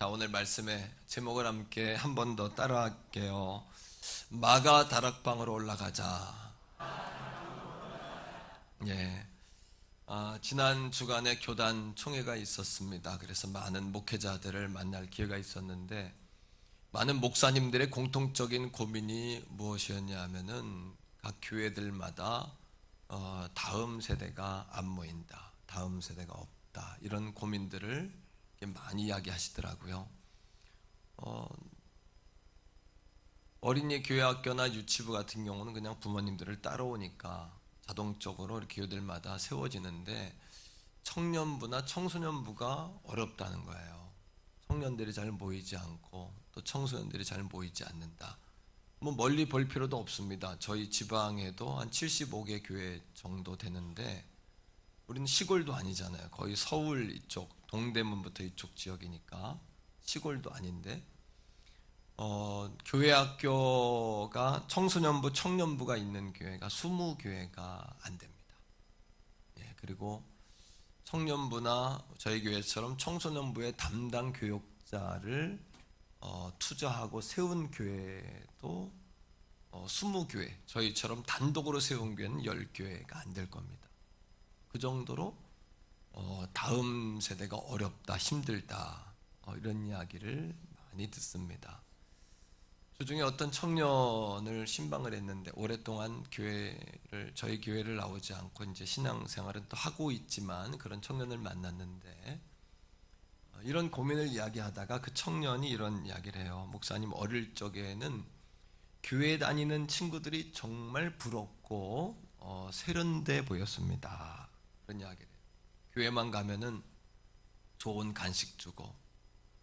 자, 오늘 말씀의 제목을 함께 한 번 더 따라할게요. 마가 다락방으로 올라가자. 예. 지난 주간에 교단 총회가 있었습니다. 그래서 많은 목회자들을 만날 기회가 있었는데, 많은 목사님들의 공통적인 고민이 무엇이었냐 하면은 각 교회들마다 다음 세대가 안 모인다, 다음 세대가 없다, 이런 고민들을 많이 이야기하시더라고요. 어린이 교회 학교나 유치부 같은 경우는 그냥 부모님들을 따라오니까 자동적으로 이렇게 교회들마다 세워지는데, 청년부나 청소년부가 어렵다는 거예요. 청년들이 잘 모이지 않고 또 청소년들이 잘 모이지 않는다. 뭐 멀리 볼 필요도 없습니다. 저희 지방에도 한 75개 교회 정도 되는데, 우리는 시골도 아니잖아요. 거의 서울 이쪽 동대문부터 이쪽 지역이니까 시골도 아닌데, 교회 학교가 청소년부, 청년부가 있는 교회가 20교회가 안 됩니다. 예, 그리고 청년부나 저희 교회처럼 청소년부의 담당 교육자를 투자하고 세운 교회도 20교회, 저희처럼 단독으로 세운 교회는 10교회가 안 될 겁니다. 그 정도로 다음 세대가 어렵다, 힘들다, 이런 이야기를 많이 듣습니다. 그중에 어떤 청년을 신방을 했는데, 오랫동안 저희 교회를 나오지 않고 이제 신앙생활은 또 하고 있지만 그런 청년을 만났는데, 이런 고민을 이야기하다가 그 청년이 이런 이야기를 해요. 목사님, 어릴 적에는 교회 다니는 친구들이 정말 부럽고 세련돼 보였습니다. 그런 이야기를 해요. 교회만 가면은 좋은 간식 주고,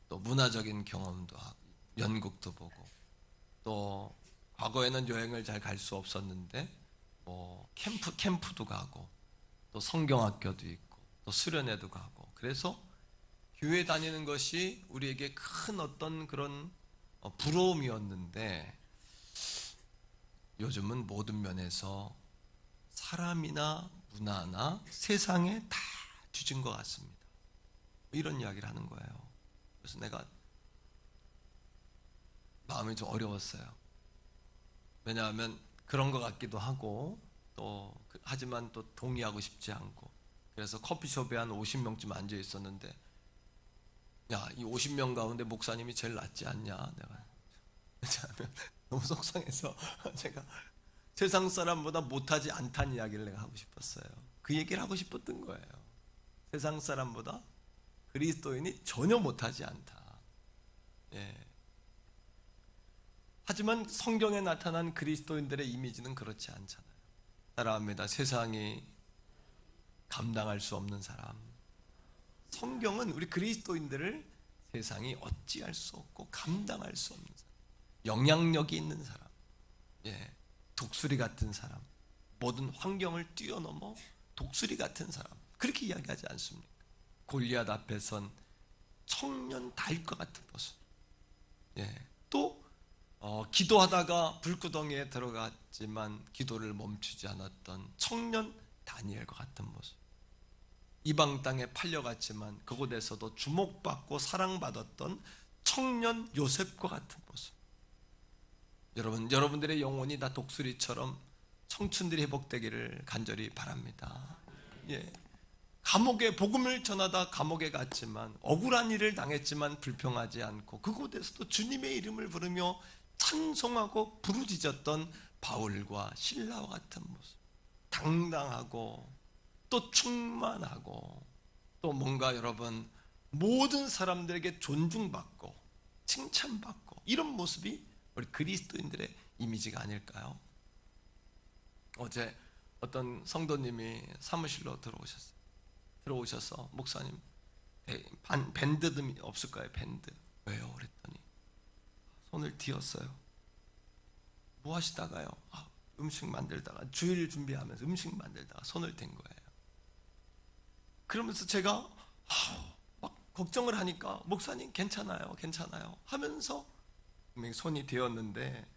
또 문화적인 경험도 하고, 연극도 보고, 또 과거에는 여행을 잘 갈 수 없었는데 뭐 캠프도 가고, 또 성경학교도 있고, 또 수련회도 가고, 그래서 교회 다니는 것이 우리에게 큰 어떤 그런 부러움이었는데, 요즘은 모든 면에서 사람이나 문화나 세상에 다 뒤진 것 같습니다. 이런 이야기를 하는 거예요. 그래서 내가 마음이 좀 어려웠어요. 왜냐하면 그런 것 같기도 하고, 또 하지만 또 동의하고 싶지 않고, 그래서 커피숍에 한 50명쯤 앉아 있었는데, 야, 이 50명 가운데 목사님이 제일 낫지 않냐, 내가. 왜냐하면 너무 속상해서 제가 세상 사람보다 못하지 않다는 이야기를 내가 하고 싶었어요. 그 얘기를 하고 싶었던 거예요. 세상 사람보다 그리스도인이 전혀 못하지 않다. 예. 하지만 성경에 나타난 그리스도인들의 이미지는 그렇지 않잖아요. 따라합니다. 세상이 감당할 수 없는 사람. 성경은 우리 그리스도인들을 세상이 어찌할 수 없고 감당할 수 없는 사람, 영향력이 있는 사람, 예, 독수리 같은 사람, 모든 환경을 뛰어넘어 독수리 같은 사람, 그렇게 이야기하지 않습니까? 골리앗 앞에 선 청년 다윗과 같은 모습. 예, 또 기도하다가 불구덩이에 들어갔지만 기도를 멈추지 않았던 청년 다니엘과 같은 모습. 이방 땅에 팔려갔지만 그곳에서도 주목받고 사랑받았던 청년 요셉과 같은 모습. 여러분들의 영혼이 다 독수리처럼 청춘들이 회복되기를 간절히 바랍니다. 예. 감옥에 복음을 전하다 감옥에 갔지만, 억울한 일을 당했지만 불평하지 않고 그곳에서도 주님의 이름을 부르며 찬송하고 부르짖었던 바울과 실라와 같은 모습. 당당하고 또 충만하고, 또 뭔가 여러분 모든 사람들에게 존중받고 칭찬받고, 이런 모습이 우리 그리스도인들의 이미지가 아닐까요? 어제 어떤 성도님이 사무실로 들어오셔서 목사님, 밴드도 없을까요? 밴드. 왜요? 그랬더니 손을 뒤었어요. 뭐 하시다가요? 음식 만들다가, 주일 준비하면서 음식 만들다가 손을 댄 거예요. 그러면서 제가 막 걱정을 하니까, 목사님 괜찮아요 하면서 손이 되었는데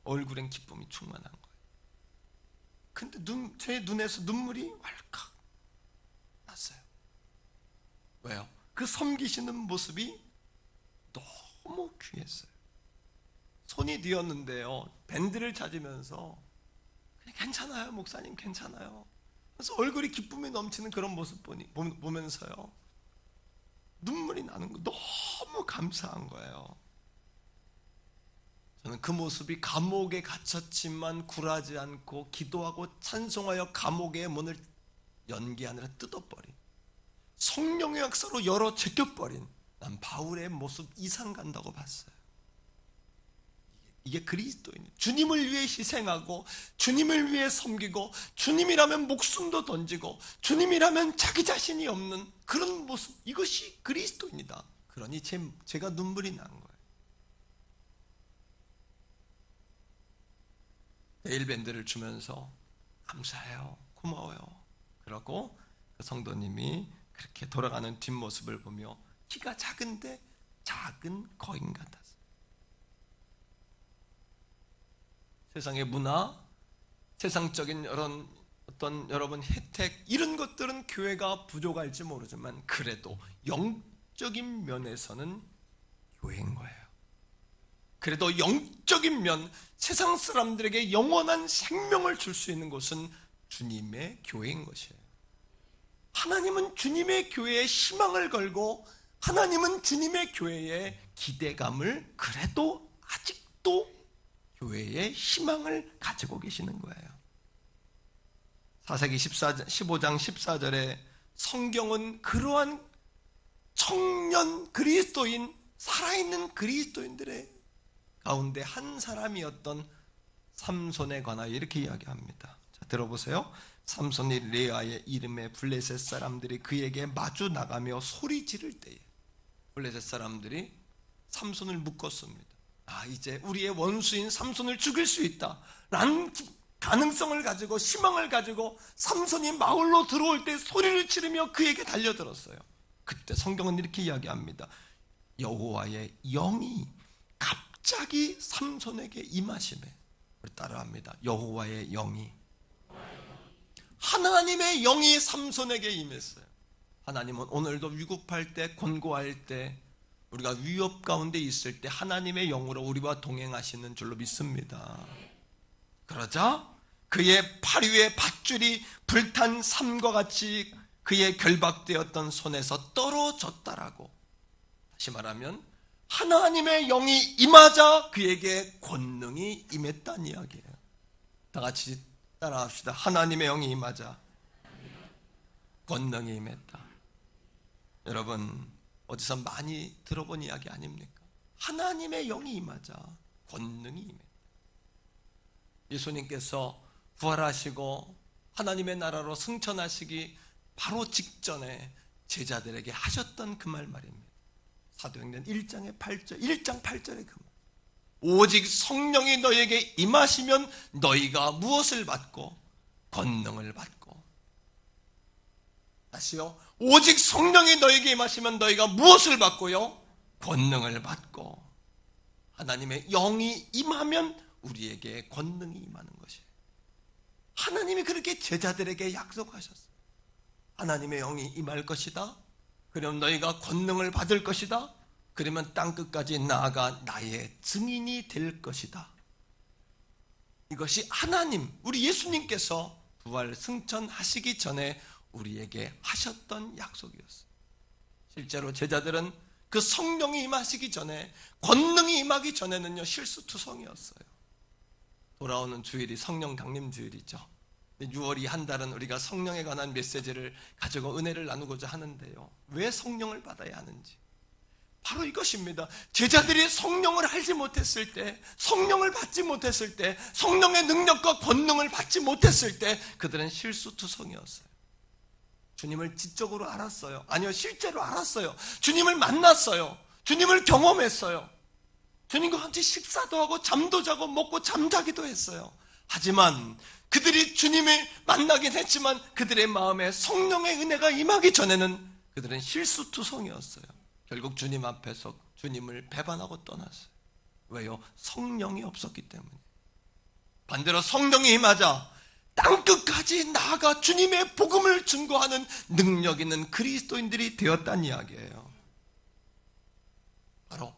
얼굴엔 기쁨이 충만한 거예요. 근데 제 눈에서 눈물이 왈칵 났어요. 왜요? 그 섬기시는 모습이 너무 귀했어요. 손이 뒤었는데요, 밴드를 찾으면서 괜찮아요 목사님, 괜찮아요. 그래서 얼굴이 기쁨이 넘치는 그런 모습 보면서요, 눈물이 나는 거 너무 감사한 거예요. 저는 그 모습이 감옥에 갇혔지만 굴하지 않고 기도하고 찬송하여 감옥의 문을 연기 아니라 뜯어버린, 성령의 역사로 열어 제껴버린 난 바울의 모습 이상 간다고 봤어요. 이게 그리스도인, 주님을 위해 희생하고 주님을 위해 섬기고 주님이라면 목숨도 던지고 주님이라면 자기 자신이 없는 그런 모습, 이것이 그리스도인이다. 그러니 제가 눈물이 난 거예요. 네일밴드를 주면서 감사해요, 고마워요. 그러고 그 성도님이 그렇게 돌아가는 뒷모습을 보며 키가 작은데 작은 거인 같았어요. 세상의 문화, 세상적인 어떤 여러분 혜택, 이런 것들은 교회가 부족할지 모르지만 그래도 영적인 면에서는 교회인 거예요. 그래도 영적인 면, 세상 사람들에게 영원한 생명을 줄 수 있는 곳은 주님의 교회인 것이에요. 하나님은 주님의 교회에 희망을 걸고 하나님은 주님의 교회에 기대감을, 그래도 아직도 교회에 희망을 가지고 계시는 거예요. 사사기 15장 14절에 성경은 그러한 청년 그리스도인, 살아있는 그리스도인들의 가운데 한 사람이었던 삼손에 관하여 이렇게 이야기합니다. 자, 들어보세요. 삼손이 레아의 이름에 블레셋 사람들이 그에게 마주 나가며 소리 지를 때에 블레셋 사람들이 삼손을 묶었습니다. 이제 우리의 원수인 삼손을 죽일 수 있다 라는 가능성을 가지고, 희망을 가지고 삼손이 마을로 들어올 때 소리를 지르며 그에게 달려들었어요. 그때 성경은 이렇게 이야기합니다. 여호와의 영이 갑자기 삼손에게 임하시매. 따라합니다. 여호와의 영이, 하나님의 영이 삼손에게 임했어요. 하나님은 오늘도 위급할 때, 권고할 때, 우리가 위협 가운데 있을 때 하나님의 영으로 우리와 동행하시는 줄로 믿습니다. 그러자 그의 팔 위에 밧줄이 불탄 삼과 같이 그의 결박되었던 손에서 떨어졌다라고. 다시 말하면 하나님의 영이 임하자 그에게 권능이 임했다는 이야기예요. 다 같이 따라합시다. 하나님의 영이 임하자 권능이 임했다. 여러분, 어디서 많이 들어본 이야기 아닙니까? 하나님의 영이 임하자 권능이 임했다. 예수님께서 부활하시고 하나님의 나라로 승천하시기 바로 직전에 제자들에게 하셨던 그 말입니다. 사도행전 1장 8절의 그 말. 오직 성령이 너희에게 임하시면 너희가 무엇을 받고? 권능을 받고. 다시요. 오직 성령이 너희에게 임하시면 너희가 무엇을 받고요? 권능을 받고. 하나님의 영이 임하면 우리에게 권능이 임하는 것이에요. 하나님이 그렇게 제자들에게 약속하셨어요. 하나님의 영이 임할 것이다. 그럼 너희가 권능을 받을 것이다. 그러면 땅끝까지 나아가 나의 증인이 될 것이다. 이것이 하나님, 우리 예수님께서 부활 승천하시기 전에 우리에게 하셨던 약속이었어요. 실제로 제자들은 그 성령이 임하시기 전에, 권능이 임하기 전에는요, 실수투성이었어요. 돌아오는 주일이 성령 강림 주일이죠. 6월이 한 달은 우리가 성령에 관한 메시지를 가지고 은혜를 나누고자 하는데요. 왜 성령을 받아야 하는지? 바로 이것입니다. 제자들이 성령을 알지 못했을 때, 성령을 받지 못했을 때, 성령의 능력과 권능을 받지 못했을 때 그들은 실수투성이었어요. 주님을 지적으로 알았어요. 아니요, 실제로 알았어요. 주님을 만났어요. 주님을 경험했어요. 주님과 함께 식사도 하고 잠도 자고 먹고 잠자기도 했어요. 하지만 그들이 주님을 만나긴 했지만 그들의 마음에 성령의 은혜가 임하기 전에는 그들은 실수투성이었어요. 결국 주님 앞에서 주님을 배반하고 떠났어요. 왜요? 성령이 없었기 때문에. 반대로 성령이 임하자 땅끝까지 나아가 주님의 복음을 증거하는 능력 있는 그리스도인들이 되었다는 이야기예요. 바로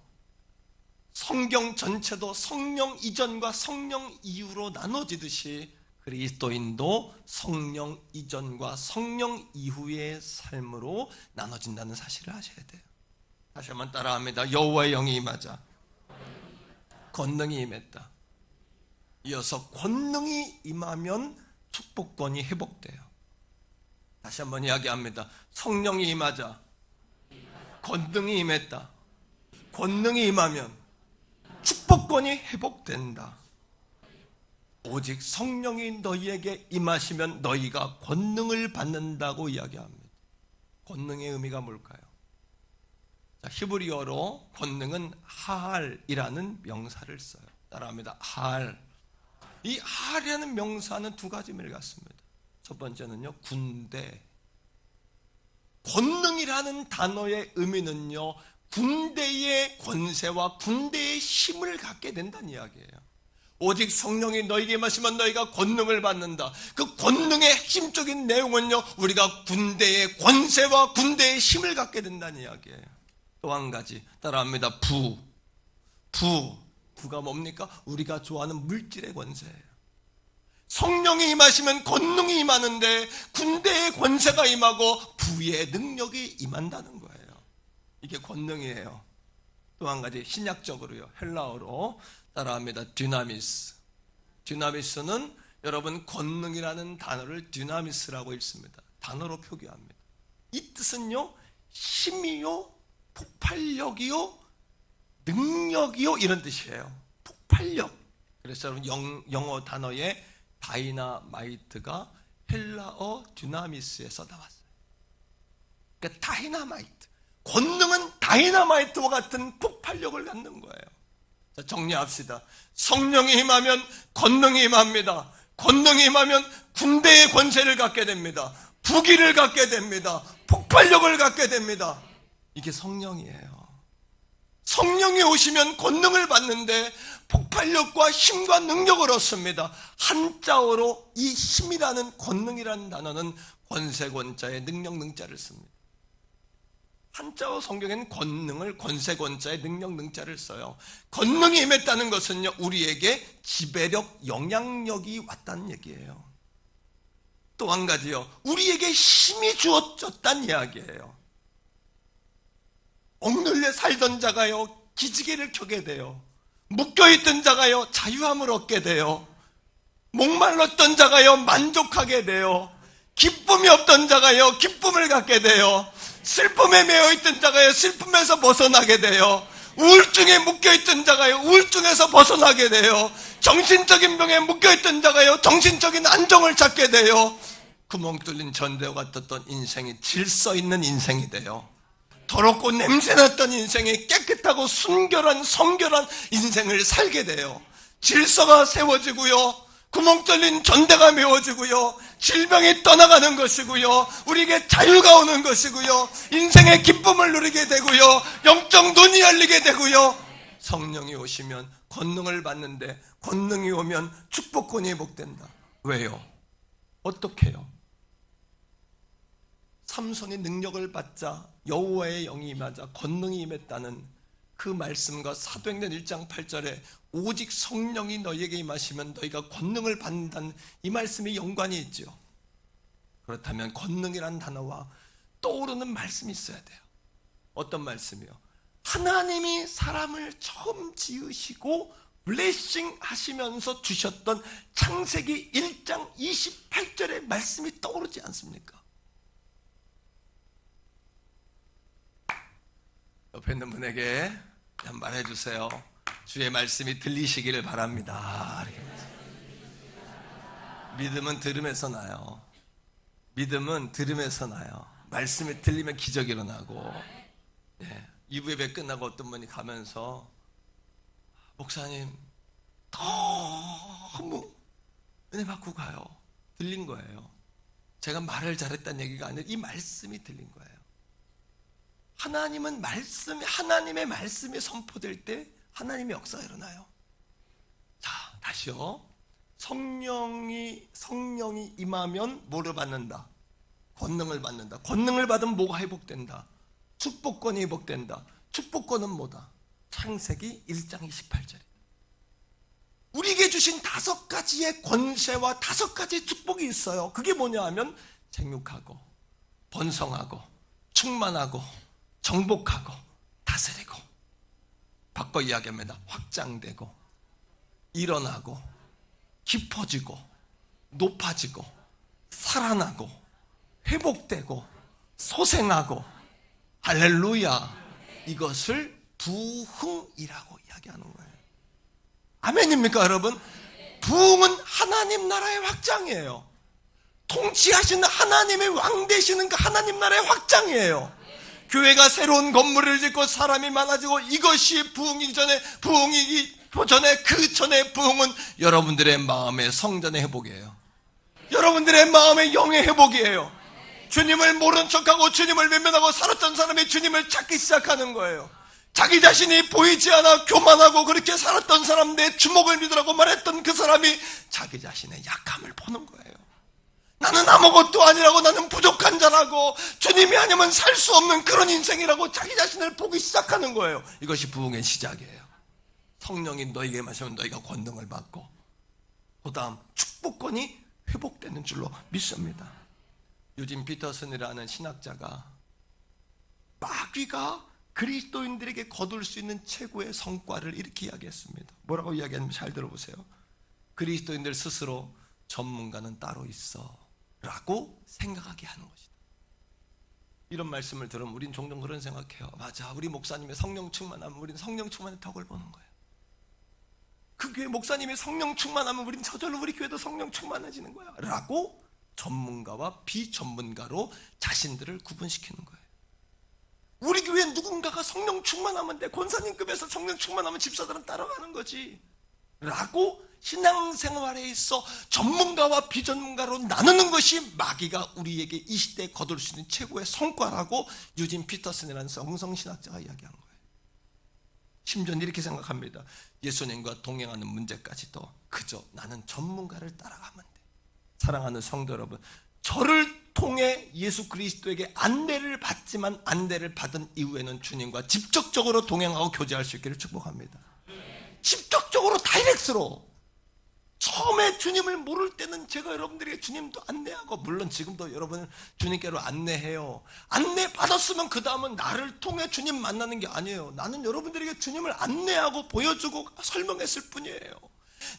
성경 전체도 성령 이전과 성령 이후로 나눠지듯이 그리스도인도 성령 이전과 성령 이후의 삶으로 나눠진다는 사실을 아셔야 돼요. 다시 한번 따라합니다. 여호와의 영이 임하자. 권능이 임했다. 이어서 권능이 임하면 축복권이 회복돼요. 다시 한번 이야기합니다. 성령이 임하자. 권능이 임했다. 권능이 임하면 축복권이 회복된다. 오직 성령이 너희에게 임하시면 너희가 권능을 받는다고 이야기합니다. 권능의 의미가 뭘까요? 자, 히브리어로 권능은 하알이라는 명사를 써요. 따라합니다. 하알. 이 하알이라는 명사는 두 가지 의미를 갖습니다. 첫 번째는요, 군대. 권능이라는 단어의 의미는요, 군대의 권세와 군대의 힘을 갖게 된다는 이야기예요. 오직 성령이 너희에게 임하시면 너희가 권능을 받는다. 그 권능의 핵심적인 내용은요, 우리가 군대의 권세와 군대의 힘을 갖게 된다는 이야기예요. 또 한 가지 따라합니다. 부가 뭡니까? 우리가 좋아하는 물질의 권세예요. 성령이 임하시면 권능이 임하는데 군대의 권세가 임하고 부의 능력이 임한다는 거예요. 이게 권능이에요. 또 한 가지 신약적으로요, 헬라어로 따라합니다. 디나미스. 디나미스는 여러분 권능이라는 단어를 디나미스라고 읽습니다. 단어로 표기합니다. 이 뜻은요, 힘이요, 폭발력이요, 능력이요, 이런 뜻이에요. 폭발력. 그래서 여러분 영어 단어의 다이나마이트가 헬라어 디나미스에서 나왔어요. 그러니까 다이나마이트. 권능은 다이나마이트와 같은 폭발력을 갖는 거예요. 자, 정리합시다. 성령이 임하면 권능이 임합니다. 권능이 임하면 군대의 권세를 갖게 됩니다. 부기를 갖게 됩니다. 폭발력을 갖게 됩니다. 이게 성령이에요. 성령이 오시면 권능을 받는데 폭발력과 힘과 능력을 얻습니다. 한자어로 이 힘이라는 권능이라는 단어는 권세권자의 능력 능자를 씁니다. 한자어 성경에는 권능을 권세권자의 능력 능자를 써요. 권능이 임했다는 것은요, 우리에게 지배력, 영향력이 왔다는 얘기예요. 또 한 가지요, 우리에게 힘이 주어졌다는 이야기예요. 억눌려 살던 자가요, 기지개를 켜게 돼요. 묶여있던 자가요, 자유함을 얻게 돼요. 목말랐던 자가요, 만족하게 돼요. 기쁨이 없던 자가요, 기쁨을 갖게 돼요. 슬픔에 매여있던 자가요, 슬픔에서 벗어나게 돼요. 우울증에 묶여있던 자가요, 우울증에서 벗어나게 돼요. 정신적인 병에 묶여있던 자가요, 정신적인 안정을 찾게 돼요. 구멍 뚫린 전대와 같았던 인생이 질서 있는 인생이 돼요. 더럽고 냄새났던 인생이 깨끗하고 순결한 성결한 인생을 살게 돼요. 질서가 세워지고요, 구멍 뚫린 전대가 메워지고요, 질병이 떠나가는 것이고요, 우리에게 자유가 오는 것이고요, 인생의 기쁨을 누리게 되고요, 영적 눈이 열리게 되고요. 성령이 오시면 권능을 받는데 권능이 오면 축복권이 회복된다. 왜요? 어떻게 해요? 삼손이 능력을 받자 여호와의 영이 임하자 권능이 임했다는 그 말씀과 사도행전 1장 8절에 오직 성령이 너희에게 임하시면 너희가 권능을 받는다는 이 말씀이 연관이 있죠. 그렇다면 권능이라는 단어와 떠오르는 말씀이 있어야 돼요. 어떤 말씀이요? 하나님이 사람을 처음 지으시고 블레싱 하시면서 주셨던 창세기 1장 28절의 말씀이 떠오르지 않습니까? 옆에 있는 분에게 말해 주세요. 주의 말씀이 들리시기를 바랍니다. 믿음은 들음에서 나요. 믿음은 들음에서 나요. 말씀이 들리면 기적이 일어나고. 2부 예배 끝나고 어떤 분이 가면서 목사님 너무 은혜 받고 가요. 들린 거예요. 제가 말을 잘했다는 얘기가 아니라 이 말씀이 들린 거예요. 하나님은 하나님의 말씀이 선포될 때 하나님의 역사가 일어나요. 자, 다시요. 성령이 임하면 뭐를 받는다? 권능을 받는다. 권능을 받으면 뭐가 회복된다? 축복권이 회복된다. 축복권은 뭐다? 창세기 1장 28절. 우리에게 주신 5가지의 권세와 5가지의 축복이 있어요. 그게 뭐냐 하면 생육하고 번성하고 충만하고 정복하고 다스리고, 바꿔 이야기합니다. 확장되고 일어나고 깊어지고 높아지고 살아나고 회복되고 소생하고, 할렐루야. 이것을 부흥이라고 이야기하는 거예요. 아멘입니까 여러분? 부흥은 하나님 나라의 확장이에요. 통치하시는 하나님의 왕 되시는 그 하나님 나라의 확장이에요. 교회가 새로운 건물을 짓고 사람이 많아지고, 이것이 부흥이기 전에 그 전에 부흥은 여러분들의 마음의 성전의 회복이에요. 여러분들의 마음의 영의 회복이에요. 주님을 모른 척하고 주님을 외면하고 살았던 사람이 주님을 찾기 시작하는 거예요. 자기 자신이 보이지 않아 교만하고 그렇게 살았던 사람, 내 주먹을 믿으라고 말했던 그 사람이 자기 자신의 약함을 보는 거예요. 나는 아무것도 아니라고, 나는 부족한 자라고, 주님이 아니면 살 수 없는 그런 인생이라고 자기 자신을 보기 시작하는 거예요. 이것이 부흥의 시작이에요. 성령이 너에게 마시면 너희가 권능을 받고, 그 다음 축복권이 회복되는 줄로 믿습니다. 유진 피터슨이라는 신학자가 마귀가 그리스도인들에게 거둘 수 있는 최고의 성과를 이렇게 이야기했습니다. 뭐라고 이야기하는지 잘 들어보세요. 그리스도인들 스스로 전문가는 따로 있어 라고 생각하게 하는 것이다. 이런 말씀을 들으면 우린 종종 그런 생각해요. 맞아, 우리 목사님의 성령 충만하면 우린 성령 충만의 덕을 보는 거예요. 그 교회 목사님이 성령 충만하면 우린 저절로 우리 교회도 성령 충만해지는 거야 라고 전문가와 비전문가로 자신들을 구분시키는 거예요. 우리 교회 누군가가 성령 충만하면 돼, 권사님급에서 성령 충만하면 집사들은 따라가는 거지 라고 신앙생활에 있어 전문가와 비전문가로 나누는 것이 마귀가 우리에게 이 시대에 거둘 수 있는 최고의 성과라고 유진 피터슨이라는 성성신학자가 이야기한 거예요. 심지어는 이렇게 생각합니다. 예수님과 동행하는 문제까지도 그저 나는 전문가를 따라가면 돼. 사랑하는 성도 여러분, 저를 통해 예수 그리스도에게 안내를 받지만 안내를 받은 이후에는 주님과 직접적으로 동행하고 교제할 수 있기를 축복합니다. 직접적으로 다이렉트로. 처음에 주님을 모를 때는 제가 여러분들에게 주님도 안내하고, 물론 지금도 여러분을 주님께로 안내해요. 안내 받았으면 그 다음은 나를 통해 주님 만나는 게 아니에요. 나는 여러분들에게 주님을 안내하고 보여주고 설명했을 뿐이에요.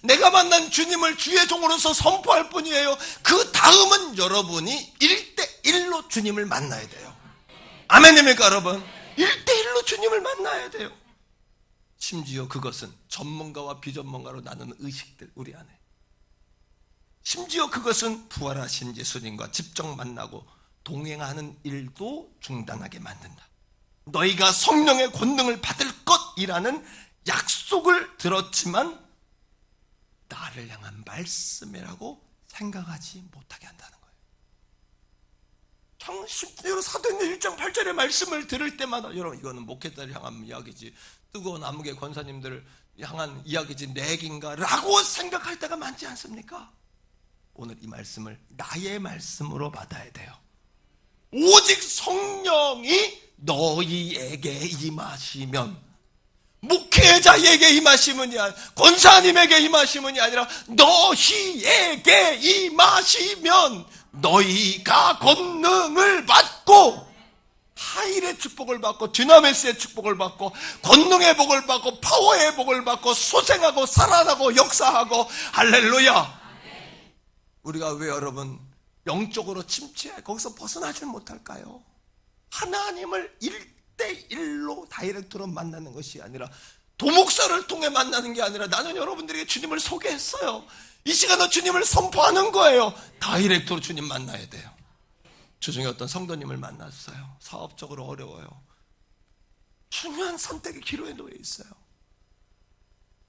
내가 만난 주님을 주의 종으로서 선포할 뿐이에요. 그 다음은 여러분이 1대1로 주님을 만나야 돼요. 아멘입니까 여러분? 1대1로 주님을 만나야 돼요. 심지어 그것은 전문가와 비전문가로 나누는 의식들 우리 안에, 심지어 그것은 부활하신 예수님과 직접 만나고 동행하는 일도 중단하게 만든다. 너희가 성령의 권능을 받을 것이라는 약속을 들었지만 나를 향한 말씀이라고 생각하지 못하게 한다는 거예요. 실제로 사도행전 1장 8절의 말씀을 들을 때마다, 여러분 이거는 목회자를 향한 이야기지, 뜨거운 암흑의 권사님들을 향한 이야기지 내긴가 라고 생각할 때가 많지 않습니까? 오늘 이 말씀을 나의 말씀으로 받아야 돼요. 오직 성령이 너희에게 임하시면, 목회자에게 임하심은이 아니라, 권사님에게 임하심은이 아니라 너희에게 임하시면 너희가 권능을 받고, 하일의 축복을 받고 디나미스의 축복을 받고 권능의 복을 받고 파워의 복을 받고 소생하고 살아나고 역사하고, 할렐루야. 우리가 왜 여러분 영적으로 침체해 거기서 벗어나질 못할까요? 하나님을 1대1로 다이렉트로 만나는 것이 아니라, 도목사를 통해 만나는 게 아니라, 나는 여러분들에게 주님을 소개했어요. 이 시간은 주님을 선포하는 거예요. 다이렉트로 주님 만나야 돼요. 주중에 어떤 성도님을 만났어요. 사업적으로 어려워요. 중요한 선택의 기로에 놓여 있어요.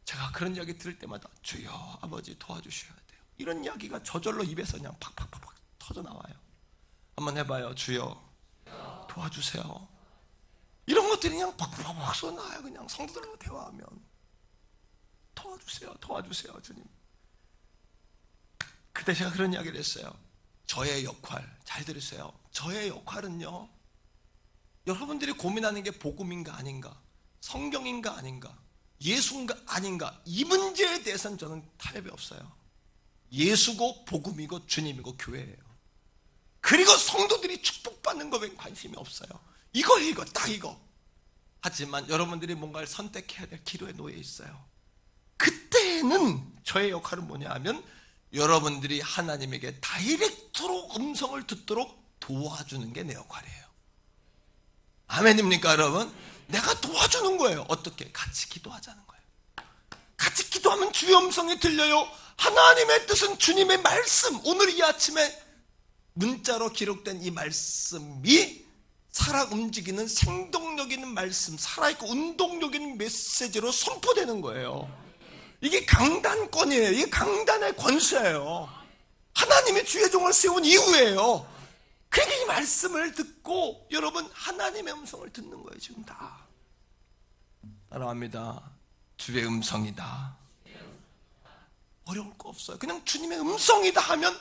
제가 그런 이야기 들을 때마다 주여 아버지 도와주셔야 돼요. 이런 이야기가 저절로 입에서 그냥 팍팍팍팍 터져 나와요. 한번 해봐요. 주여 도와주세요. 이런 것들이 그냥 팍팍팍 쏟아나와요. 그냥 성도들과 대화하면 도와주세요, 도와주세요 주님. 그때 제가 그런 이야기를 했어요. 저의 역할, 잘 들으세요. 저의 역할은요, 여러분들이 고민하는 게 복음인가 아닌가, 성경인가 아닌가, 예수인가 아닌가, 이 문제에 대해서는 저는 타협이 없어요. 예수고 복음이고 주님이고 교회예요. 그리고 성도들이 축복받는 것에 관심이 없어요. 이거 딱 이거. 하지만 여러분들이 뭔가를 선택해야 될 기로에 놓여 있어요. 그때는 저의 역할은 뭐냐 하면 여러분들이 하나님에게 다이렉트로 음성을 듣도록 도와주는 게 내 역할이에요. 아멘입니까 여러분? 내가 도와주는 거예요. 어떻게? 같이 기도하자는 거예요. 같이 기도하면 주의 음성이 들려요. 하나님의 뜻은 주님의 말씀, 오늘 이 아침에 문자로 기록된 이 말씀이 살아 움직이는 생동력 있는 말씀, 살아있고 운동력 있는 메시지로 선포되는 거예요. 이게 강단권이에요. 이게 강단의 권세예요. 하나님의 주의 종을 세운 이유예요. 그러니까 이 말씀을 듣고 여러분 하나님의 음성을 듣는 거예요. 지금 다 따라합니다. 주의 음성이다. 어려울 거 없어요. 그냥 주님의 음성이다 하면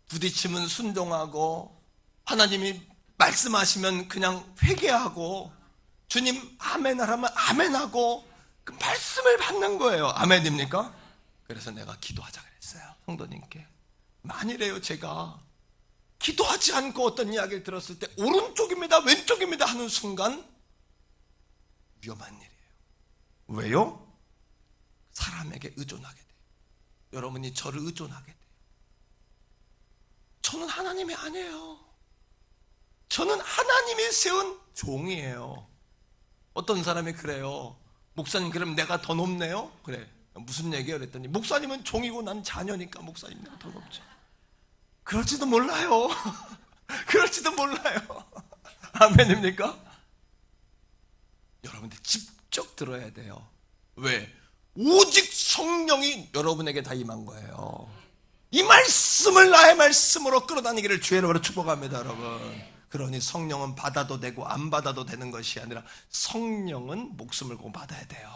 부딪히면 순종하고, 하나님이 말씀하시면 그냥 회개하고, 주님 아멘 하라면 아멘하고, 그 말씀을 받는 거예요. 아멘입니까? 그래서 내가 기도하자 그랬어요. 성도님께. 만일에요 제가 기도하지 않고 어떤 이야기를 들었을 때 오른쪽입니다 왼쪽입니다 하는 순간 위험한 일이에요. 왜요? 사람에게 의존하게 돼요. 여러분이 저를 의존하게 돼요. 저는 하나님이 아니에요. 저는 하나님이 세운 종이에요. 어떤 사람이 그래요. 목사님 그럼 내가 더 높네요? 그래. 무슨 얘기예요? 그랬더니 목사님은 종이고 난 자녀니까 목사님 내가 더 높죠. 그럴지도 몰라요. 그럴지도 몰라요. 아멘입니까? 여러분들 직접 들어야 돼요. 왜? 오직 성령이 여러분에게 다 임한 거예요. 이 말씀을 나의 말씀으로 끌어다니기를 주의 이름으로 축복합니다 여러분. 그러니 성령은 받아도 되고 안 받아도 되는 것이 아니라 성령은 목숨을 걸고 받아야 돼요.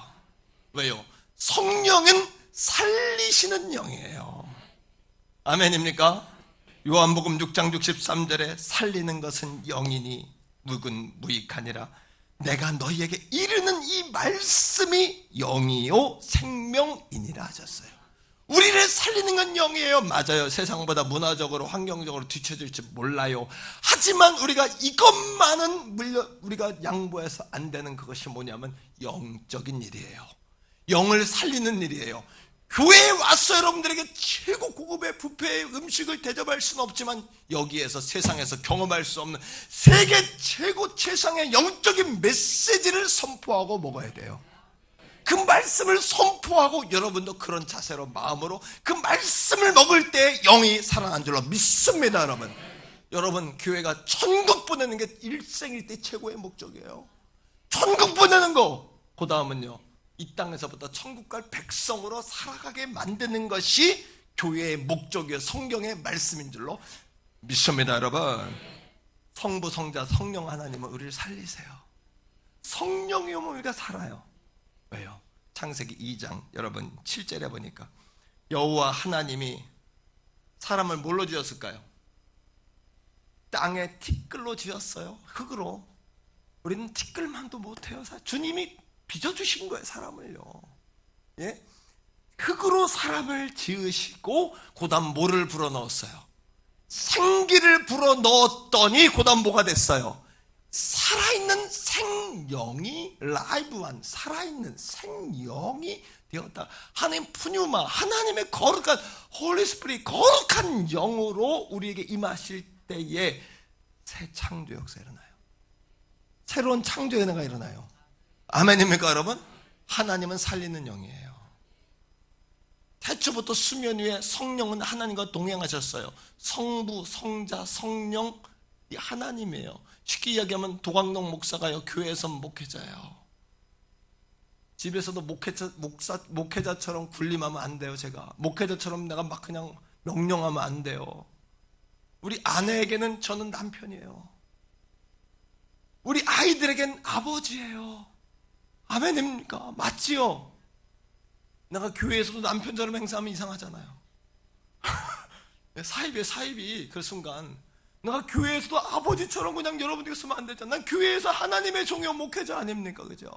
왜요? 성령은 살리시는 영이에요. 아멘입니까? 요한복음 6장 63절에 살리는 것은 영이니 묵은 무익하니라. 내가 너희에게 이르는 이 말씀이 영이요 생명이니라 하셨어요. 우리를 살리는 건 영이에요. 맞아요. 세상보다 문화적으로 환경적으로 뒤처질지 몰라요. 하지만 우리가 이것만은 우리가 양보해서 안 되는 그것이 뭐냐면 영적인 일이에요. 영을 살리는 일이에요. 교회에 와서 여러분들에게 최고 고급의 뷔페의 음식을 대접할 수는 없지만 여기에서 세상에서 경험할 수 없는 세계 최고 최상의 영적인 메시지를 선포하고 먹어야 돼요. 그 말씀을 선포하고 여러분도 그런 자세로 마음으로 그 말씀을 먹을 때 영이 살아난 줄로 믿습니다. 여러분 교회가 천국 보내는 게 일생일대 최고의 목적이에요. 천국 보내는 거. 그 다음은요 이 땅에서부터 천국 갈 백성으로 살아가게 만드는 것이 교회의 목적이요 성경의 말씀인 줄로 믿습니다. 여러분 성부 성자 성령 하나님은 우리를 살리세요. 성령이 오면 우리가 살아요. 왜요? 창세기 2장 여러분 7절에 보니까 여호와 하나님이 사람을 뭘로 지었을까요? 땅에 티끌로 지었어요. 흙으로. 우리는 티끌만도 못해요. 주님이 빚어주신 거예요. 사람을요. 예? 흙으로 사람을 지으시고 그 다음 뭐를 불어넣었어요? 생기를 불어넣었더니 그 다음 뭐가 됐어요? 살아있는 생영이 라이브한 살아있는 생영이 되었다. 하나님 푸뉴마 하나님의 거룩한 홀리 스피릿 거룩한 영으로 우리에게 임하실 때에 새 창조 역사 일어나요. 새로운 창조의 은혜가 일어나요. 아멘입니까 여러분? 하나님은 살리는 영이에요. 태초부터 수면 위에 성령은 하나님과 동행하셨어요. 성부, 성자, 성령 이 하나님이에요. 쉽게 이야기하면 도광동 목사가요 교회에서 목회자예요. 집에서도 목회자처럼 군림하면 안 돼요. 제가 목회자처럼 내가 막 그냥 명령하면 안 돼요. 우리 아내에게는 저는 남편이에요. 우리 아이들에겐 아버지예요. 아멘입니까? 맞지요? 내가 교회에서도 남편처럼 행사하면 이상하잖아요. 사입이 그 순간 내가 교회에서도 아버지처럼 그냥 여러분들이 쓰면 안 되잖아. 난 교회에서 하나님의 종교 목회자 아닙니까? 그죠?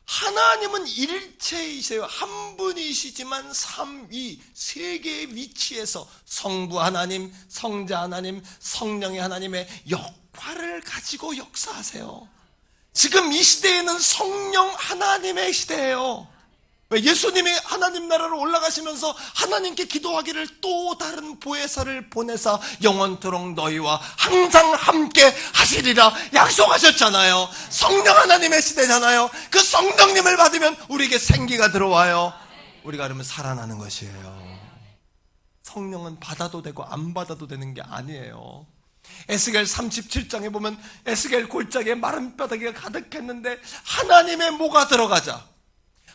하나님은 일체이세요. 한 분이시지만 삼위 세 개의 위치에서 성부 하나님, 성자 하나님, 성령의 하나님의 역할을 가지고 역사하세요. 지금 이 시대에는 성령 하나님의 시대예요. 예수님이 하나님 나라로 올라가시면서 하나님께 기도하기를 또 다른 보혜사를 보내사 영원토록 너희와 항상 함께 하시리라 약속하셨잖아요. 성령 하나님의 시대잖아요. 그 성령님을 받으면 우리에게 생기가 들어와요. 우리가 그러면 살아나는 것이에요. 성령은 받아도 되고 안 받아도 되는 게 아니에요. 에스겔 37장에 보면 에스겔 골짜기에 마른 뼈다귀가 가득했는데 하나님의 뭐가 들어가자,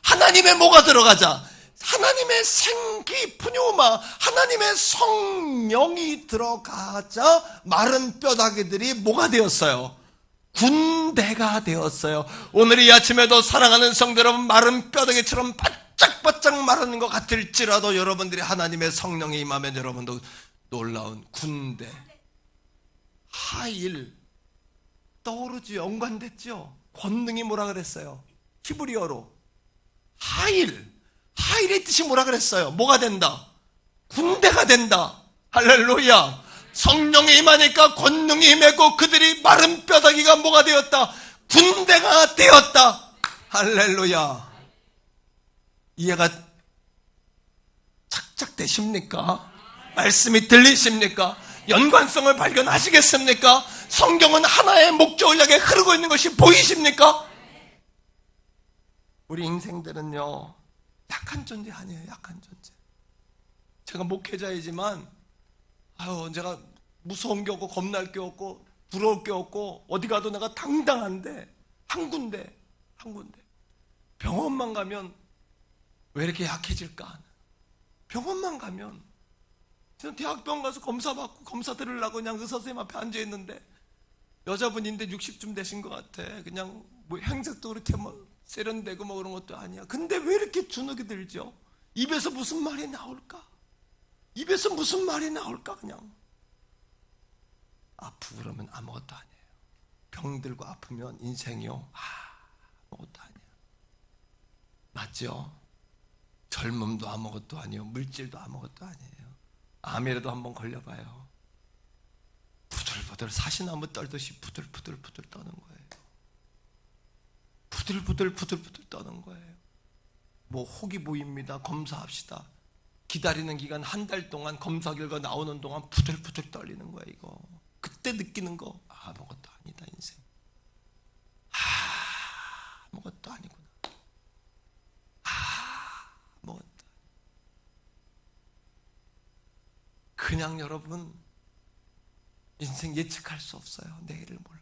하나님의 뭐가 들어가자, 하나님의 생기 푸뇨마, 하나님의 성령이 들어가자 마른 뼈다귀들이 뭐가 되었어요? 군대가 되었어요. 오늘 이 아침에도 사랑하는 성도 여러분, 마른 뼈다귀처럼 바짝바짝 마르는 것 같을지라도 여러분들이 하나님의 성령이 임하면 여러분도 놀라운 군대, 하일 떠오르지, 연관됐죠. 권능이 뭐라 그랬어요? 히브리어로 하일의 뜻이 뭐라 그랬어요? 뭐가 된다? 군대가 된다. 할렐루야. 성령이 임하니까 권능이 임했고 그들이 마른 뼈다귀가 뭐가 되었다? 군대가 되었다. 할렐루야. 이해가 착착되십니까? 말씀이 들리십니까? 연관성을 발견하시겠습니까? 성경은 하나의 목적을 향해 흐르고 있는 것이 보이십니까? 우리 인생들은요, 약한 존재 아니에요. 약한 존재. 제가 목회자이지만 제가 무서운 게 없고 겁날 게 없고 부러울 게 없고 어디 가도 내가 당당한데 한 군데 병원만 가면 왜 이렇게 약해질까? 병원만 가면 저는 대학병원 가서 검사 받고 검사 들으려고 그냥 의사 선생님 앞에 앉아있는데 여자분인데 60쯤 되신 것 같아. 그냥 뭐 행색도 그렇게 뭐 세련되고 뭐 그런 것도 아니야. 근데 왜 이렇게 주눅이 들죠? 입에서 무슨 말이 나올까? 입에서 무슨 말이 나올까? 그냥 아프고 그러면 아무것도 아니에요. 병들고 아프면 인생이요, 아무것도 아니야. 맞죠? 젊음도 아무것도 아니에요. 물질도 아무것도 아니에요. 암이라도 한번 걸려봐요. 부들부들 사시나무 떨듯이 부들부들 떠는 거예요. 부들부들 떠는 거예요. 뭐 혹이 보입니다. 검사합시다. 기다리는 기간 한 달 동안 검사 결과 나오는 동안 부들부들 떨리는 거예요. 이거 그때 느끼는 거, 아무것도 아니다 인생. 아무것도 아니구나. 아무것도. 그냥 여러분 인생 예측할 수 없어요. 내일을 몰라요.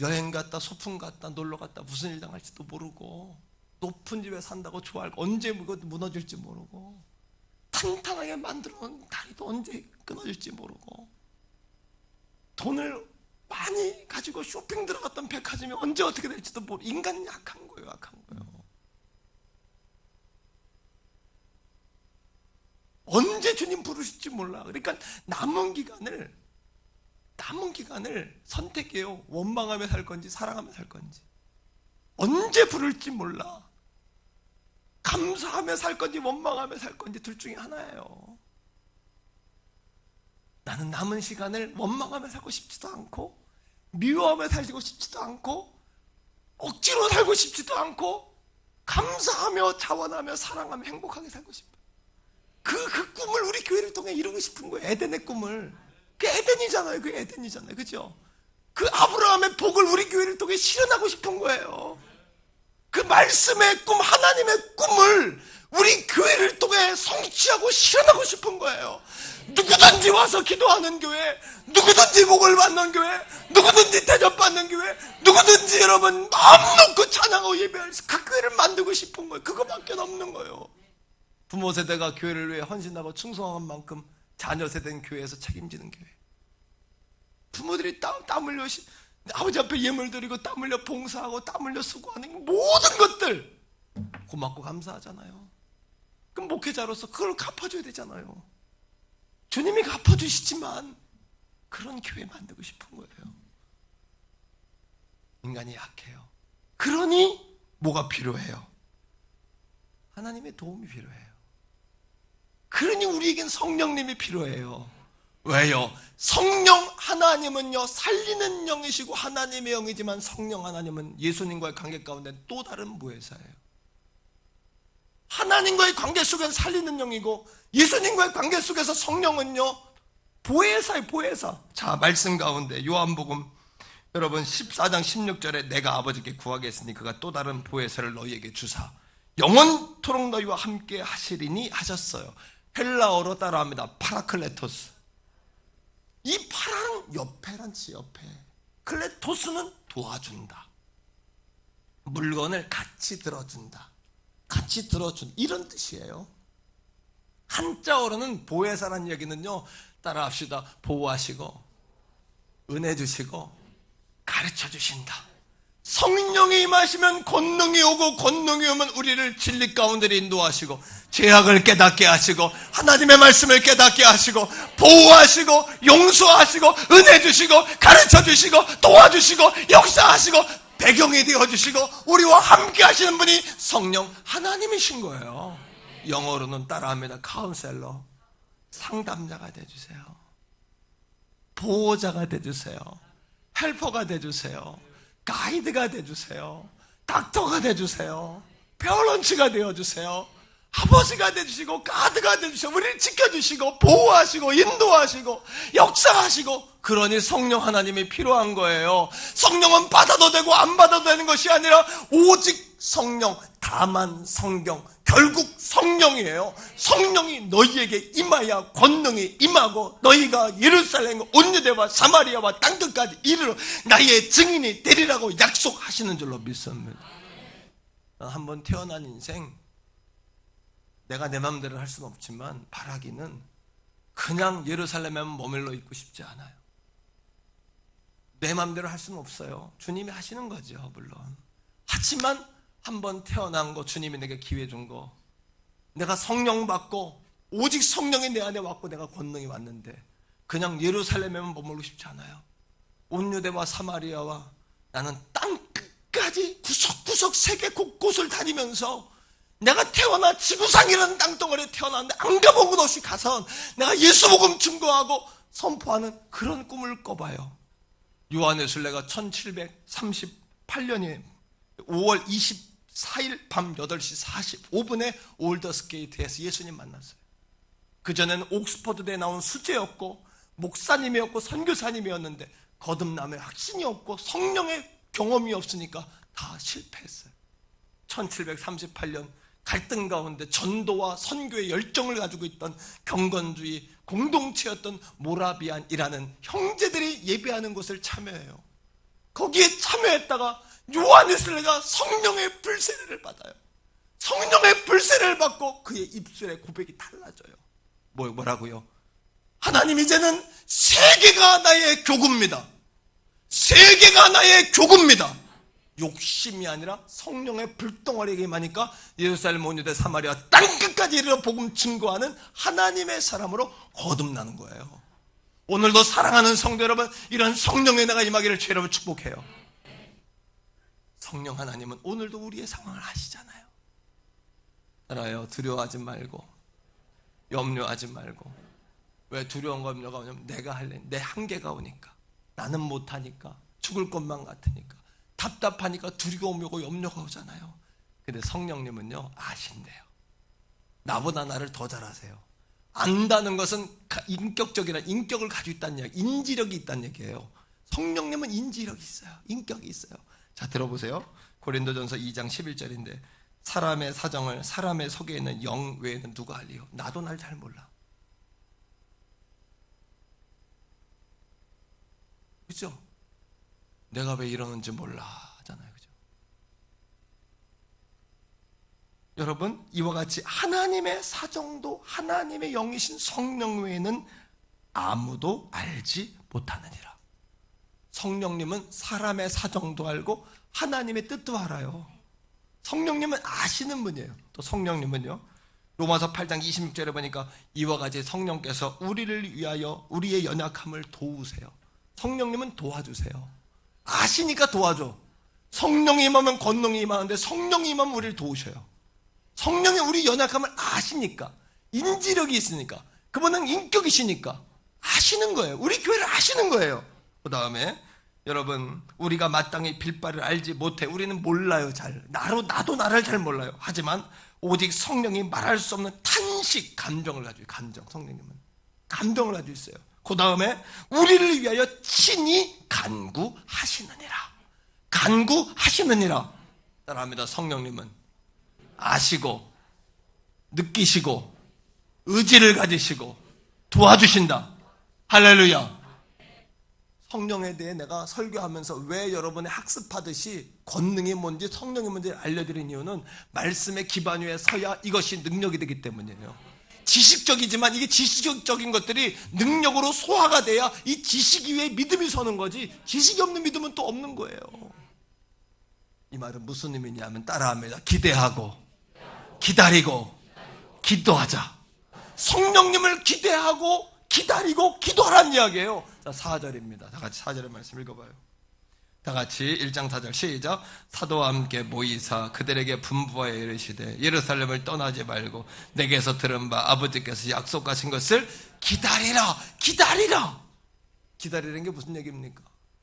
여행 갔다 소풍 갔다 놀러 갔다 무슨 일 당할지도 모르고, 높은 집에 산다고 좋아할 거 언제 무너질지 모르고, 탄탄하게 만들어 놓은 다리도 언제 끊어질지 모르고, 돈을 많이 가지고 쇼핑 들어갔던 백화점이 언제 어떻게 될지도 모르고, 인간은 약한 거예요. 약한 거예요. 언제 주님 부르실지 몰라. 그러니까 남은 기간을 선택해요. 원망하며 살 건지 사랑하며 살 건지. 언제 부를지 몰라. 감사하며 살 건지 원망하며 살 건지 둘 중에 하나예요. 나는 남은 시간을 원망하며 살고 싶지도 않고, 미워하며 살고 싶지도 않고, 억지로 살고 싶지도 않고, 감사하며 자원하며 사랑하며 행복하게 살고 싶어요. 그 꿈을 우리 교회를 통해 이루고 싶은 거예요. 에덴의 꿈을. 그 에덴이잖아요. 그 에덴이잖아요. 그죠? 그 아브라함의 복을 우리 교회를 통해 실현하고 싶은 거예요. 그 말씀의 꿈, 하나님의 꿈을 우리 교회를 통해 성취하고 실현하고 싶은 거예요. 누구든지 와서 기도하는 교회, 누구든지 복을 받는 교회, 누구든지 대접받는 교회, 누구든지 여러분 마음 놓고 찬양하고 예배할 그 교회를 만들고 싶은 거예요. 그거밖에 없는 거예요. 부모 세대가 교회를 위해 헌신하고 충성한 만큼 자녀 세대는 교회에서 책임지는 교회. 부모들이 땀 흘려 아버지 앞에 예물 드리고 땀 흘려 봉사하고 땀 흘려 수고하는 모든 것들 고맙고 감사하잖아요. 그럼 목회자로서 그걸 갚아줘야 되잖아요. 주님이 갚아주시지만 그런 교회 만들고 싶은 거예요. 인간이 약해요. 그러니 뭐가 필요해요? 하나님의 도움이 필요해요. 그러니 우리에겐 성령님이 필요해요. 왜요? 성령 하나님은요, 살리는 영이시고 하나님의 영이지만 성령 하나님은 예수님과의 관계 가운데 또 다른 보혜사예요. 하나님과의 관계 속에서 살리는 영이고 예수님과의 관계 속에서 성령은요, 보혜사예요, 보혜사. 자, 말씀 가운데 요한복음 여러분 14장 16절에 내가 아버지께 구하겠으니 그가 또 다른 보혜사를 너희에게 주사 영원토록 너희와 함께 하시리니 하셨어요. 헬라어로 따라합니다. 파라클레토스. 이 파랑 옆에란지 옆에. 클레토스는 도와준다. 물건을 같이 들어준다. 같이 들어준 이런 뜻이에요. 한자어로는 보혜사라는 얘기는요, 따라합시다. 보호하시고 은혜 주시고 가르쳐 주신다. 성령이 임하시면 권능이 오고 권능이 오면 우리를 진리 가운데 인도하시고 죄악을 깨닫게 하시고 하나님의 말씀을 깨닫게 하시고 보호하시고 용서하시고 은혜 주시고 가르쳐 주시고 도와주시고 역사하시고 배경이 되어주시고 우리와 함께 하시는 분이 성령 하나님이신 거예요. 영어로는 따라합니다. 카운셀러. 상담자가 되어주세요. 보호자가 되어주세요. 헬퍼가 되어주세요. 가이드가 되어주세요. 닥터가 되어주세요. 페어런치가 되어주세요. 아버지가 되어주시고 가드가 되어주시고 우리를 지켜주시고 보호하시고 인도하시고 역사하시고 그러니 성령 하나님이 필요한 거예요. 성령은 받아도 되고 안 받아도 되는 것이 아니라 오직 성령, 다만 성경, 결국 성령이에요. 성령이 너희에게 임하여 권능이 임하고 너희가 예루살렘과 온 유대와 사마리아와 땅끝까지 이르러 나의 증인이 되리라고 약속하시는 줄로 믿습니다. 한번 태어난 인생 내가 내 마음대로 할 수는 없지만 바라기는 그냥 예루살렘에만 머물러 있고 싶지 않아요. 내 마음대로 할 수는 없어요. 주님이 하시는 거죠, 물론. 하지만 한번 태어난 거, 주님이 내게 기회 준 거, 내가 성령 받고 오직 성령이 내 안에 왔고 내가 권능이 왔는데 그냥 예루살렘에만 머물고 싶지 않아요. 온 유대와 사마리아와 나는 땅 끝까지 구석구석 세계 곳곳을 다니면서 내가 태어나 지구상이라는 땅덩어리에 태어났는데 안 가본 곳 없이 가서 내가 예수복음 증거하고 선포하는 그런 꿈을 꿔봐요. 요한의 순례가 1738년에 5월 24일 밤 8시 45분에 올더스게이트에서 예수님 만났어요. 그전에는 옥스퍼드대에 나온 수재였고 목사님이었고 선교사님이었는데 거듭남의 확신이 없고 성령의 경험이 없으니까 다 실패했어요. 1738년 갈등 가운데 전도와 선교의 열정을 가지고 있던 경건주의 공동체였던 모라비안이라는 형제들이 예배하는 곳을 참여해요. 거기에 참여했다가 요한의 순례가 성령의 불세례를 받아요. 성령의 불세례를 받고 그의 입술의 고백이 달라져요. 뭐라고요? 하나님, 이제는 세계가 나의 교구입니다. 세계가 나의 교구입니다. 욕심이 아니라 성령의 불덩어리에게 임하니까 예루살렘, 온 유대, 사마리아 땅끝까지 이르러 복음 증거하는 하나님의 사람으로 거듭나는 거예요. 오늘도 사랑하는 성도 여러분, 이런 성령의 내가 임하기를 주 여러분 축복해요. 성령 하나님은 오늘도 우리의 상황을 아시잖아요. 알아요. 두려워하지 말고 염려하지 말고. 왜 두려움과 염려가 오냐면 내가 할래, 내 한계가 오니까, 나는 못하니까, 죽을 것만 같으니까, 답답하니까 두려움이 오고 염려가 오잖아요. 근데 성령님은요 아신대요. 나보다 나를 더 잘 아세요. 안다는 것은 인격적이란 인격을 가지고 있다는 얘기, 인지력이 있다는 얘기예요. 성령님은 인지력이 있어요. 인격이 있어요. 자, 들어보세요. 고린도전서 2장 11절인데 사람의 사정을 사람의 속에 있는 영 외에는 누가 알리요? 나도 날 잘 몰라. 그죠? 내가 왜 이러는지 몰라 하잖아요. 그죠? 여러분, 이와 같이 하나님의 사정도 하나님의 영이신 성령 외에는 아무도 알지 못하느니라. 성령님은 사람의 사정도 알고 하나님의 뜻도 알아요. 성령님은 아시는 분이에요. 또 성령님은요, 로마서 8장 26절에 보니까 이와 같이 성령께서 우리를 위하여 우리의 연약함을 도우세요. 성령님은 도와주세요. 아시니까 도와줘. 성령이 임하면 권능이 임하는데 성령이 임하면 우리를 도우셔요. 성령이 우리 연약함을 아시니까, 인지력이 있으니까, 그분은 인격이시니까 아시는 거예요. 우리 교회를 아시는 거예요. 그 다음에 여러분, 우리가 마땅히 빌 바를 알지 못해. 우리는 몰라요. 잘. 나도 나를 잘 몰라요. 하지만 오직 성령이 말할 수 없는 탄식, 감정을 가지고, 감정. 성령님은 감정을 가지고 있어요. 그 다음에 우리를 위하여 친히 간구하시느니라. 간구하시느니라. 따라합니다. 성령님은 아시고 느끼시고 의지를 가지시고 도와주신다. 할렐루야. 성령에 대해 내가 설교하면서 왜 여러분이 학습하듯이 권능이 뭔지 성령이 뭔지 알려드린 이유는 말씀의 기반 위에 서야 이것이 능력이 되기 때문이에요. 지식적이지만 이게 지식적인 것들이 능력으로 소화가 돼야 이 지식 위에 믿음이 서는 거지, 지식이 없는 믿음은 또 없는 거예요. 이 말은 무슨 의미냐면 따라합니다. 기대하고 기다리고 기도하자. 성령님을 기대하고 기다리고 기도하라는 이야기예요. 자, 4절입니다. 다 같이 4절의 말씀 읽어봐요. 다 같이 1장 4절 시작. 사도와 함께 모이사 그들에게 분부하여 이르시되 예루살렘을 떠나지 말고 내게서 들은 바 아버지께서 약속하신 것을 기다리라. 기다리라. 기다리라는 게 무슨 얘기입니까?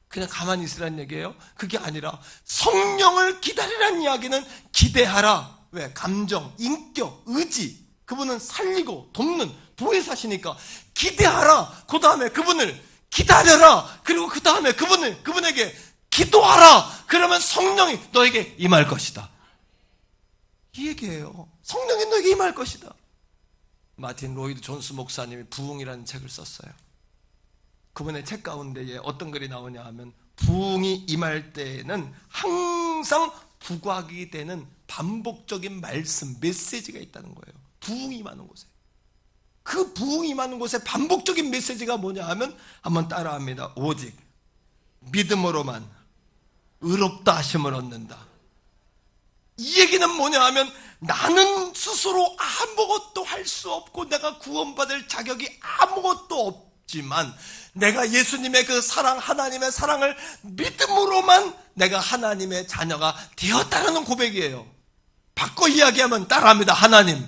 그냥 가만히 있으라는 얘기예요? 그게 아니라 성령을 기다리라는 이야기는 기대하라. 왜? 감정, 인격, 의지. 그분은 살리고 돕는 보혜사시니까 기대하라. 그 다음에 그분을 기다려라. 그리고 그 다음에 그분에게 기도하라. 그러면 성령이 너에게 임할 것이다. 이 얘기예요. 성령이 너에게 임할 것이다. 마틴 로이드 존스 목사님이 부흥이라는 책을 썼어요. 그분의 책 가운데에 어떤 글이 나오냐 하면 부흥이 임할 때에는 항상 부각이 되는 반복적인 말씀, 메시지가 있다는 거예요. 부흥이 임하는 곳에. 그 부흥이 임하는 곳에 반복적인 메시지가 뭐냐 하면 한번 따라합니다. 오직 믿음으로만 의롭다 하심을 얻는다. 이 얘기는 뭐냐 하면 나는 스스로 아무것도 할 수 없고 내가 구원받을 자격이 아무것도 없지만 내가 예수님의 그 사랑, 하나님의 사랑을 믿음으로만 내가 하나님의 자녀가 되었다는 고백이에요. 바꿔 이야기하면 따라합니다. 하나님,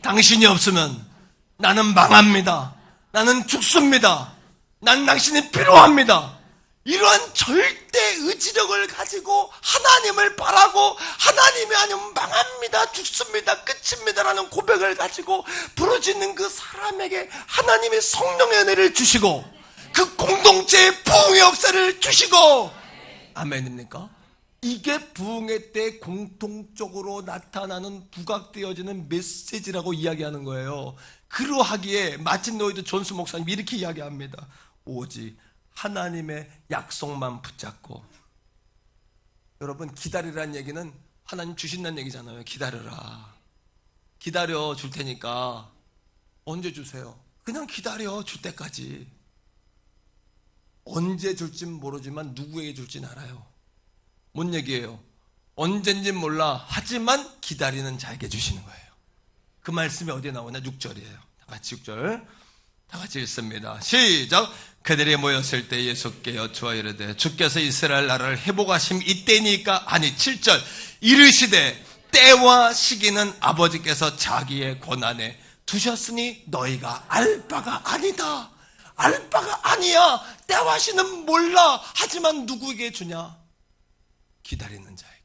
당신이 없으면 나는 망합니다. 나는 죽습니다. 난 당신이 필요합니다. 이러한 절대 의지력을 가지고 하나님을 바라고 하나님이 아니면 망합니다, 죽습니다, 끝입니다라는 고백을 가지고 부르짖는 그 사람에게 하나님의 성령의 은혜를 주시고 그 공동체의 부흥의 역사를 주시고, 아멘입니까? 이게 부흥의 때 공통적으로 나타나는 부각되어지는 메시지라고 이야기하는 거예요. 그러하기에 마틴 로이드 존스 목사님 이렇게 이야기합니다. 오직 하나님의 약속만 붙잡고. 여러분, 기다리라는 얘기는 하나님 주신다는 얘기잖아요. 기다려라. 기다려 줄 테니까. 언제 주세요? 그냥 기다려 줄 때까지. 언제 줄진 모르지만 누구에게 줄진 알아요. 뭔 얘기예요? 언젠진 몰라. 하지만 기다리는 자에게 주시는 거예요. 그 말씀이 어디에 나오냐? 6절이에요. 다 같이 6절. 다 같이 읽습니다. 시작. 그들이 모였을 때 예수께 여쭈어 이르되 주께서 이스라엘 나라를 회복하심 이때니까. 아니 7절. 이르시되 때와 시기는 아버지께서 자기의 권한에 두셨으니 너희가 알 바가 아니다. 알 바가 아니야. 때와 시는 몰라. 하지만 누구에게 주냐? 기다리는 자에게.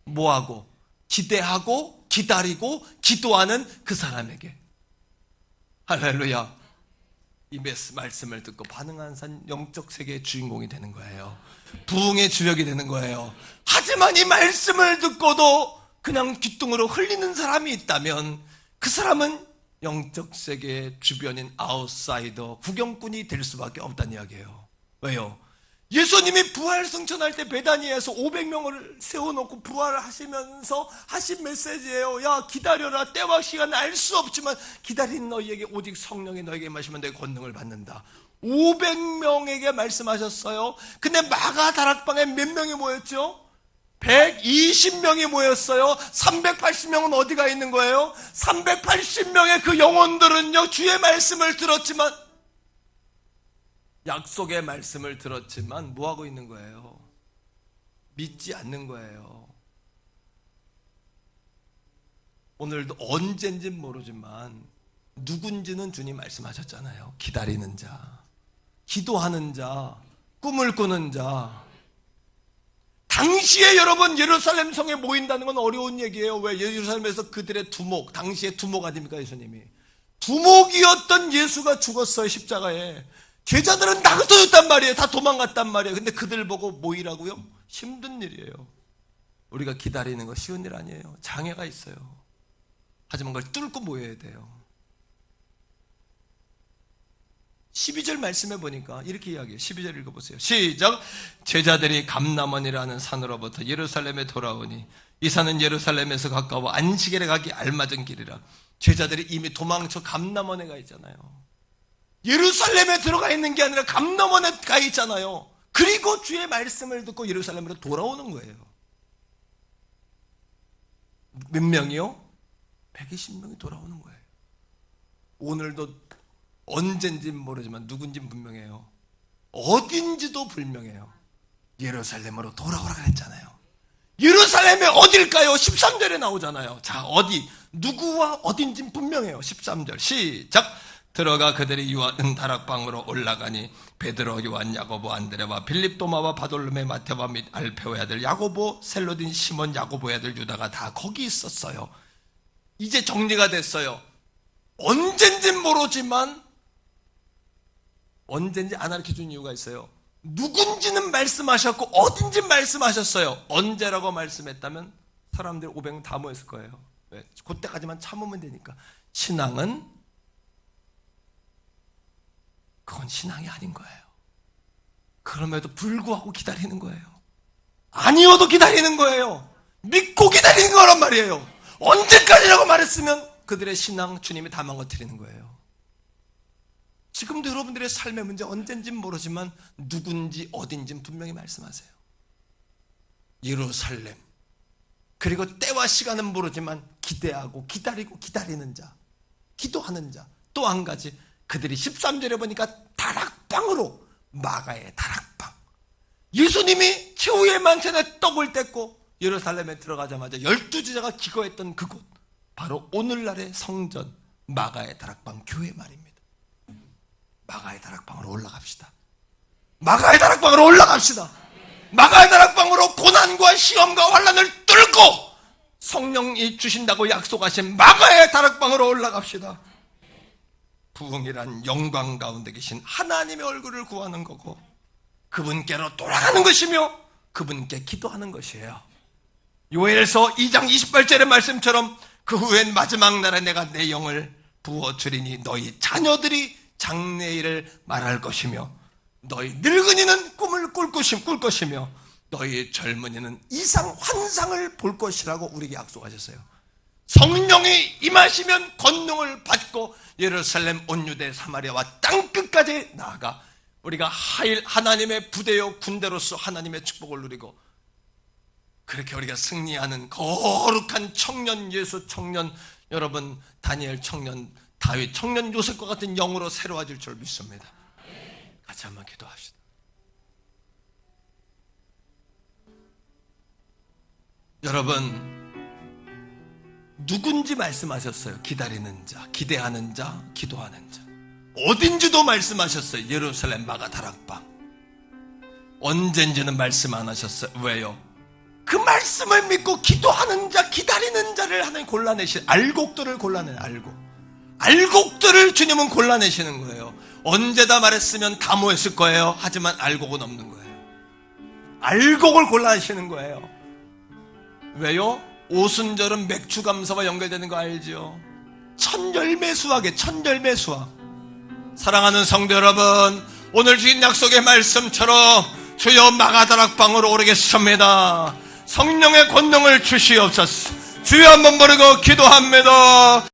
뭐하고? 기대하고 기다리고 기도하는 그 사람에게. 할렐루야. 이 말씀을 듣고 반응한 산 영적 세계의 주인공이 되는 거예요. 부흥의 주역이 되는 거예요. 하지만 이 말씀을 듣고도 그냥 귓등으로 흘리는 사람이 있다면 그 사람은 영적 세계의 주변인 아웃사이더, 구경꾼이 될 수밖에 없다는 이야기예요. 왜요? 예수님이 부활 승천할 때 베다니에서 500명을 세워놓고 부활을 하시면서 하신 메시지예요. 야, 기다려라. 때와 시간은 알 수 없지만 기다린 너희에게 오직 성령이 너에게 마시면 너희 권능을 받는다. 500명에게 말씀하셨어요. 근데 마가 다락방에 몇 명이 모였죠? 120명이 모였어요. 380명은 어디가 있는 거예요? 380명의 그 영혼들은요, 주의 말씀을 들었지만, 약속의 말씀을 들었지만 뭐하고 있는 거예요? 믿지 않는 거예요. 오늘도 언젠진 모르지만 누군지는 주님 말씀하셨잖아요. 기다리는 자, 기도하는 자, 꿈을 꾸는 자. 당시에 여러분 예루살렘 성에 모인다는 건 어려운 얘기예요. 왜? 예루살렘에서 그들의 두목, 당시의 두목 아닙니까? 예수님이 두목이었던 예수가 죽었어요. 십자가에. 제자들은 나가서였단 말이에요. 다 도망갔단 말이에요. 근데 그들 보고 모이라고요? 힘든 일이에요. 우리가 기다리는 거 쉬운 일 아니에요. 장애가 있어요. 하지만 그걸 뚫고 모여야 돼요. 12절 말씀해 보니까 이렇게 이야기해요. 12절 읽어보세요. 시작. 제자들이 감람원이라는 산으로부터 예루살렘에 돌아오니 이 산은 예루살렘에서 가까워 안식일에 가기 알맞은 길이라. 제자들이 이미 도망쳐 감람원에 가 있잖아요. 예루살렘에 들어가 있는 게 아니라 감람원에 가 있잖아요. 그리고 주의 말씀을 듣고 예루살렘으로 돌아오는 거예요. 몇 명이요? 120명이 돌아오는 거예요. 오늘도 언젠지 모르지만 누군지 분명해요. 어딘지도 불명해요. 예루살렘으로 돌아오라 그랬잖아요. 예루살렘이 어딜까요? 13절에 나오잖아요. 자, 어디? 누구와 어딘지 분명해요. 13절 시작. 들어가 그들이 유하는 다락방으로 올라가니 베드로, 요한, 야고보, 안드레와 빌립, 도마와 바돌로메, 마테와 및 알페오의 아들 야고보, 셀로딘, 시몬, 야고보의 아들 유다가 다 거기 있었어요. 이제 정리가 됐어요. 언젠진 모르지만 언젠지 안 가르쳐준 이유가 있어요. 누군지는 말씀하셨고 어딘지 말씀하셨어요. 언제라고 말씀했다면 사람들 500명 다 모였을 거예요. 왜? 그때까지만 참으면 되니까. 신앙은 그건 신앙이 아닌 거예요. 그럼에도 불구하고 기다리는 거예요. 아니어도 기다리는 거예요. 믿고 기다리는 거란 말이에요. 언제까지라고 말했으면 그들의 신앙 주님이 다 망가뜨리는 거예요. 지금도 여러분들의 삶의 문제 언젠진 모르지만 누군지 어딘지 분명히 말씀하세요. 예루살렘, 그리고 때와 시간은 모르지만 기대하고 기다리고 기다리는 자, 기도하는 자. 또 한 가지, 그들이 13절에 보니까 다락방으로, 마가의 다락방. 예수님이 최후의 만찬에 떡을 뗐고 예루살렘에 들어가자마자 12제자가 기거했던 그곳, 바로 오늘날의 성전 마가의 다락방 교회 말입니다. 마가의 다락방으로 올라갑시다. 마가의 다락방으로 올라갑시다. 마가의 다락방으로 고난과 시험과 환난을 뚫고 성령이 주신다고 약속하신 마가의 다락방으로 올라갑시다. 부흥이란 영광 가운데 계신 하나님의 얼굴을 구하는 거고 그분께로 돌아가는 것이며 그분께 기도하는 것이에요. 요엘서 2장 28절의 말씀처럼 그 후엔 마지막 날에 내가 내 영을 부어주리니 너희 자녀들이 장래일을 말할 것이며 너희 늙은이는 꿈을 꿀 것이며 너희 젊은이는 이상 환상을 볼 것이라고 우리에게 약속하셨어요. 성령이 임하시면 권능을 받고 예루살렘, 온 유대, 사마리아와 땅끝까지 나아가 우리가 하나님의 부대요 군대로서 하나님의 축복을 누리고 그렇게 우리가 승리하는 거룩한 청년 예수 청년, 여러분 다니엘 청년, 다윗 청년 요셉과 같은 영으로 새로워질 줄 믿습니다. 같이 한번 기도합시다. 여러분 누군지 말씀하셨어요. 기다리는 자, 기대하는 자, 기도하는 자. 어딘지도 말씀하셨어요. 예루살렘 마가 다락방. 언젠지는 말씀 안 하셨어요. 왜요? 그 말씀을 믿고 기도하는 자, 기다리는 자를 하나님 골라내신, 알곡들을 골라내, 알곡들을 주님은 골라내시는 거예요. 언제다 말했으면 다 모였을 거예요. 하지만 알곡은 없는 거예요. 알곡을 골라내시는 거예요. 왜요? 오순절은 맥주 감사와 연결되는 거 알죠? 천열매 수확에 천열매 수확. 사랑하는 성도 여러분, 오늘 주신 약속의 말씀처럼 주여 마가다락방으로 오르겠습니다. 성령의 권능을 주시옵소서. 주여 한번 부르고 기도합니다.